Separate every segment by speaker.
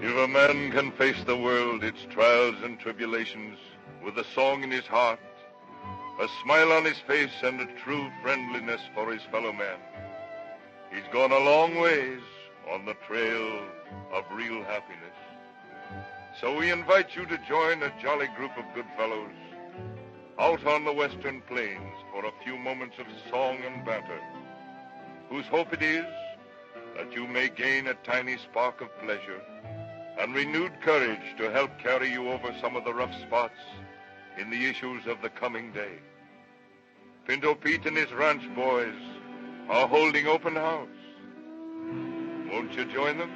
Speaker 1: If a man can face the world, its trials and tribulations, with a song in his heart, a smile on his face, and a true friendliness for his fellow man, he's gone a long ways on the trail of real happiness. So we invite you to join a jolly group of good fellows out on the western plains for a few moments of song and banter, whose hope it is that you may gain a tiny spark of pleasure and renewed courage to help carry you over some of the rough spots in the issues of the coming day. Pinto Pete and his ranch boys are holding open house. Won't you join them?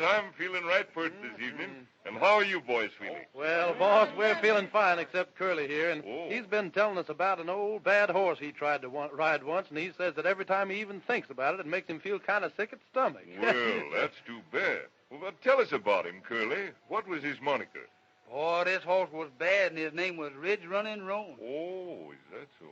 Speaker 1: I'm feeling right for it this evening. And how are you boys feeling?
Speaker 2: Well, boss, we're feeling fine except Curley here, and he's been telling us about an old bad horse he tried to ride once, and he says that every time he even thinks about it, it makes him feel kind of sick at the stomach.
Speaker 1: Well, that's too bad. Well, but tell us about him, Curley. What was his moniker?
Speaker 3: Oh, this horse was bad, and his name was Runnin.
Speaker 1: Oh, is that so?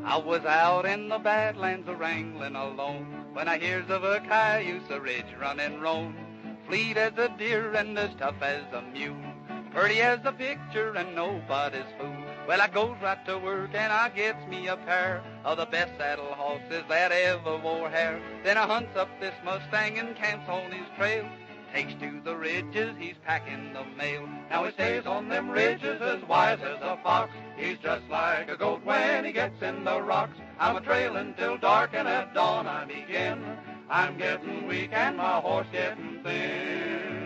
Speaker 3: I was out in the Badlands a-wrangling alone when I hears of a cayuse, a ridge running roan, fleet as a deer and as tough as a mule, pretty as a picture and nobody's fool. Well, I goes right to work and I gets me a pair of the best saddle horses that ever wore hair. Then I hunts up this Mustang and camps on his trail, takes to the ridges, he's packing the mail. Now he stays on them ridges as wise as a fox. He's just like a goat when he gets in the rocks. I'm a-trailing till dark, and at dawn I begin. I'm getting weak and my horse getting thin.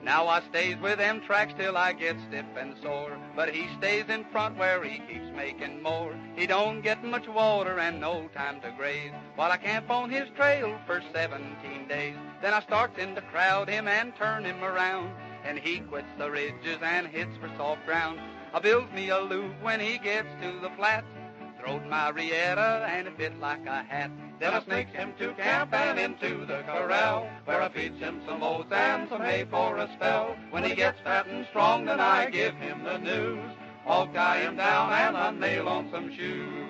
Speaker 3: Now I stays with them tracks till I get stiff and sore, but he stays in front where he keeps making more. He don't get much water and no time to graze, while I camp on his trail for 17 days. Then I starts in to crowd him and turn him around, and he quits the ridges and hits for soft ground. I builds me a loop when he gets to the flats, throwed my riata and it fit like a hat. Then I sneaks him to camp and into the corral, where I feeds him some oats and some hay for a spell. When he gets fat and strong, then I give him the news. I'll tie him down and I nail on some shoes.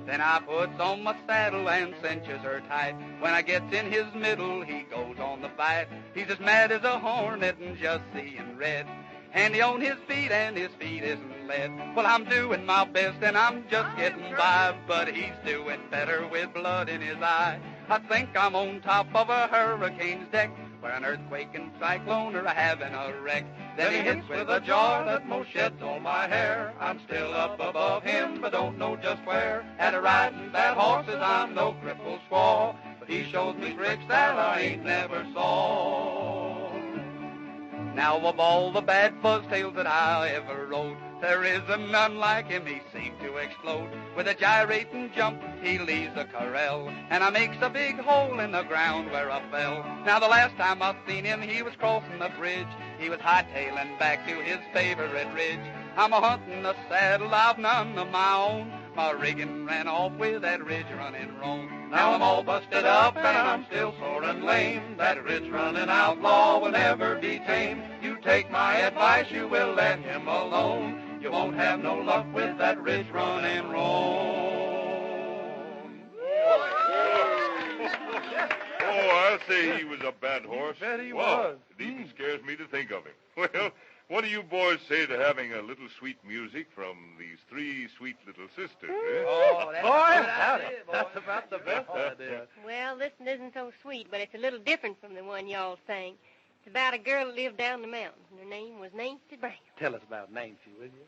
Speaker 3: Then I puts on my saddle and cinches her tight. When I gets in his middle, he goes on the bite. He's as mad as a hornet and just seeing red. Handy on his feet and his feet isn't lead. Well, I'm doing my best and I'm just getting by, but he's doing better with blood in his eye. I think I'm on top of a hurricane's deck, where an earthquake and cyclone are having a wreck. Then he hits with a jar that most sheds all my hair. I'm still up above him, but don't know just where. At a riding bad horses, I'm no crippled squaw, but he shows me tricks that I ain't never saw. Now of all the bad buzztails that I ever rode, there isn't none like him, he seemed to explode. With a gyrating jump, he leaves the corral, and I makes a big hole in the ground where I fell. Now the last time I seen him, he was crossing the bridge. He was hightailing back to his favorite ridge. I'm a-hunting a saddle, I've none of my own. My rigging ran off with that ridge running Roan. Now I'm all busted up and I'm still sore and lame. That ridge running outlaw will never be tame. You take my advice, you will let him alone. You won't have no luck with that ridge running Roan.
Speaker 1: Oh, I'll say he was a bad horse.
Speaker 2: I bet he was.
Speaker 1: It even scares me to think of him. Well, what do you boys say to having a little sweet music from these three sweet little sisters, eh?
Speaker 3: Oh, that's
Speaker 2: That's about the best idea.
Speaker 4: Well, this one isn't so sweet, but it's a little different from the one y'all sang. It's about a girl who lived down the mountains, and her name was Nancy Brown.
Speaker 2: Tell us about Nancy, will you?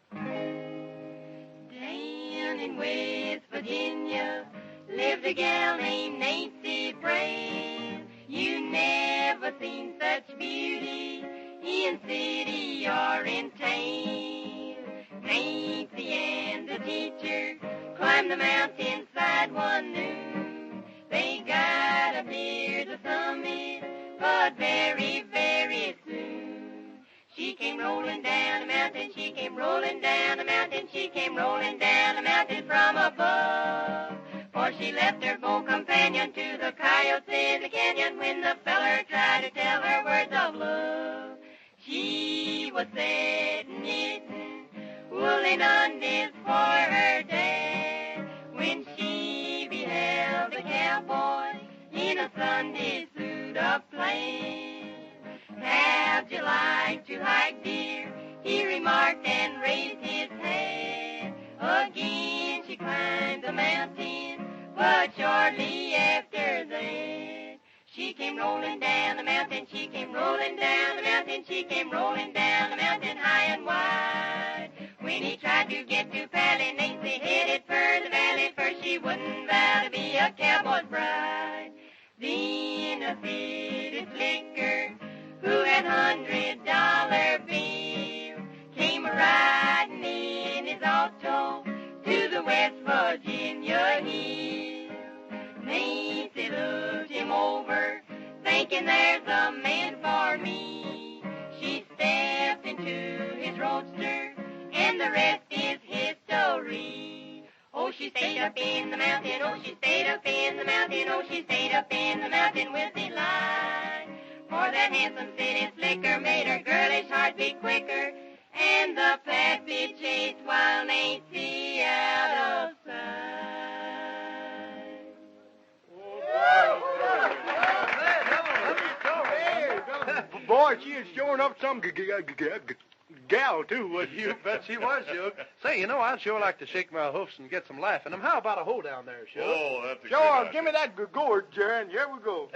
Speaker 4: Down in West Virginia lived a gal named Nancy Brown. You never seen such beauty in city or in town. Nancy and the teacher climbed the mountainside one noon. They got up near the summit, but very, very soon she came rolling down the mountain. She came rolling down the mountain. She came rolling down the mountain from above. For she left her bold companion to the coyotes in the canyon when the feller tried to tell her words of love. She was sitting knitting woolen undies for her dad when she beheld the cowboy in a Sunday suit of plain. How'd you like to hike, dear? He remarked and raised his hand. Again she climbed the mountain, but shortly after that, she came rolling down the mountain. She came rolling down the mountain. She came rolling down the mountain high and wide. When he tried to get to Pally, Nancy headed for the valley, for she wouldn't vow to be a cowboy's bride. Then a city slicker who had $100 bill came riding in his auto to the West Virginia hill. Nancy looked him over, thinking there's a man for me. She stepped into his roadster, and the rest is history. Oh, she stayed up in the mountain, oh, she stayed up in the mountain, oh, she stayed up in the mountain with delight. For that handsome city slicker made her girlish heart beat quicker, and the pappy chased while Nancy out of sight.
Speaker 5: Boy, she is showing up some gal, too, was she?
Speaker 2: You bet she was, Shug. Say, you know, I'd sure like to shake my hoofs and get some laugh in them. How about a hoe down there, Shug?
Speaker 1: Oh, that's a
Speaker 5: Sure,
Speaker 1: good
Speaker 5: give me that gourd, Jerry, and here we go.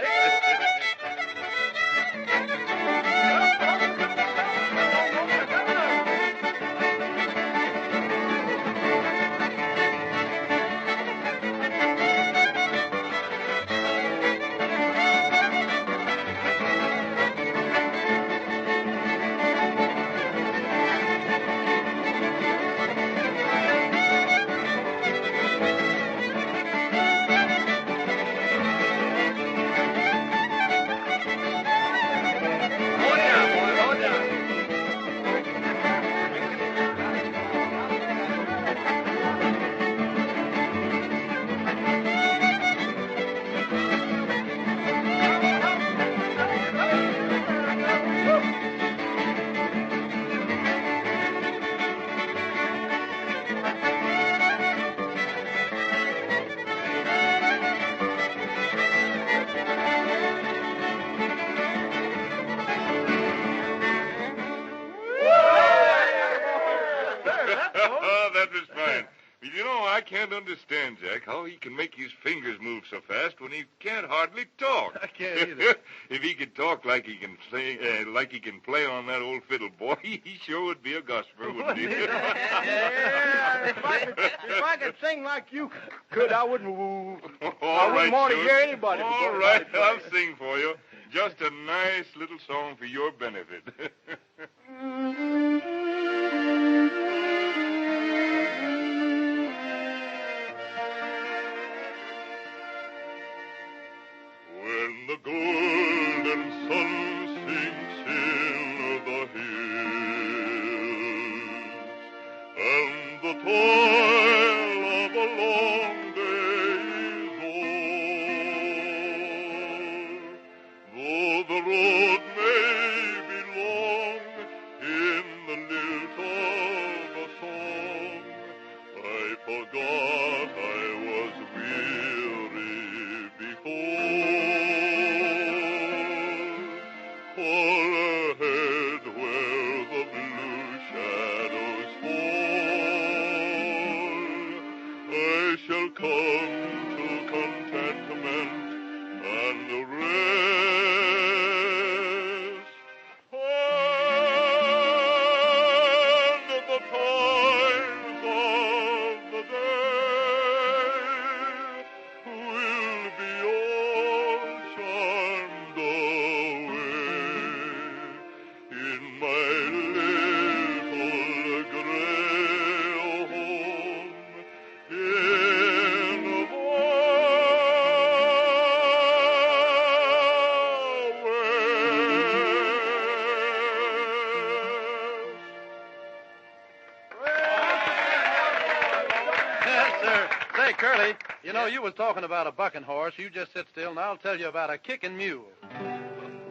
Speaker 1: That was fine. You know, I can't understand, Jack, how he can make his fingers move so fast when he can't hardly talk.
Speaker 2: I can't either.
Speaker 1: If he could talk like he can sing, like he can play on that old fiddle, boy, he sure would be a gossamer, wouldn't he?
Speaker 5: Yeah, if I could sing like you could, I wouldn't.
Speaker 1: All
Speaker 5: I
Speaker 1: right,
Speaker 5: wouldn't want to
Speaker 1: Shug.
Speaker 5: hear anybody.
Speaker 1: All right, I'll sing for you. Just a nice little song for your benefit. When the golden sun sinks in the hills, and the toil of a long day is o'er, though the road may be long
Speaker 2: Curley, you know, you was talking about a bucking horse. You just sit still, and I'll tell you about a kicking mule.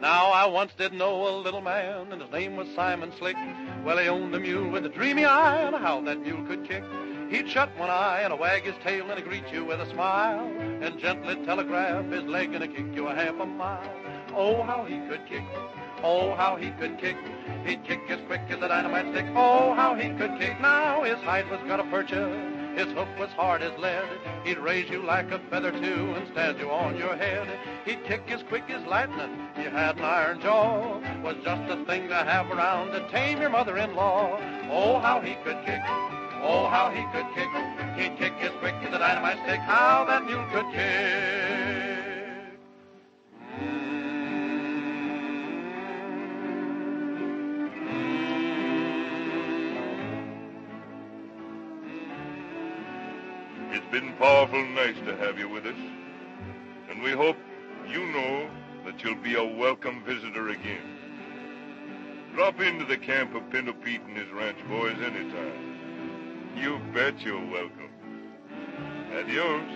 Speaker 2: Now, I once did know a little man, and his name was Simon Slick. Well, he owned a mule with a dreamy eye, and how that mule could kick. He'd shut one eye and wag his tail and greet you with a smile, and gently telegraph his leg and kick you a half a mile. Oh, how he could kick. Oh, how he could kick. He'd kick as quick as a dynamite stick. Oh, how he could kick. Now his hide was gutta percha. His hoof was hard as lead. He'd raise you like a feather, too, and stand you on your head. He'd kick as quick as lightning. He had an iron jaw. Was just a thing to have around to tame your mother-in-law. Oh, how he could kick. Oh, how he could kick. He'd kick as quick as a dynamite stick. How that mule could kick.
Speaker 1: It's been powerful nice to have you with us, and we hope you know that you'll be a welcome visitor again. Drop into the camp of Pinto Pete and his ranch boys anytime. You bet you're welcome. Adios.